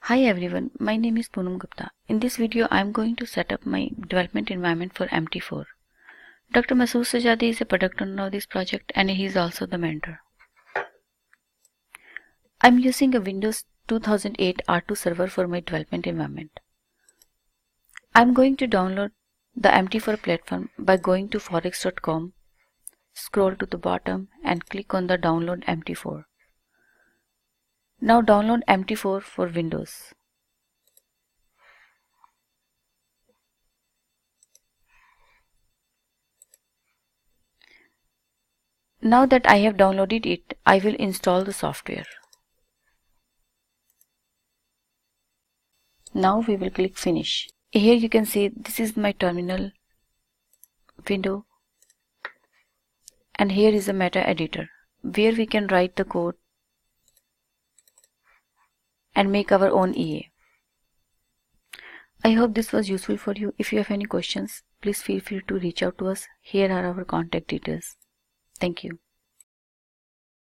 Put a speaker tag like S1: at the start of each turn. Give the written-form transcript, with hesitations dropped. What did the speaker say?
S1: Hi everyone, my name is Poonam Gupta. In this video, I am going to set up my development environment for MT4. Dr. Masood Sajadi is a product owner of this project and he is also the mentor. I am using a Windows 2008 R2 server for my development environment. I am going to download the MT4 platform by going to forex.com, scroll to the bottom and click on the download MT4. Now download MT4 for Windows. Now that I have downloaded it, I will install the software. Now we will click Finish. Here you can see this is my terminal window and here is a meta editor where we can write the code and make our own EA. I hope this was useful for you. If you have any questions, please feel free to reach out to us. Here are our contact details. Thank you.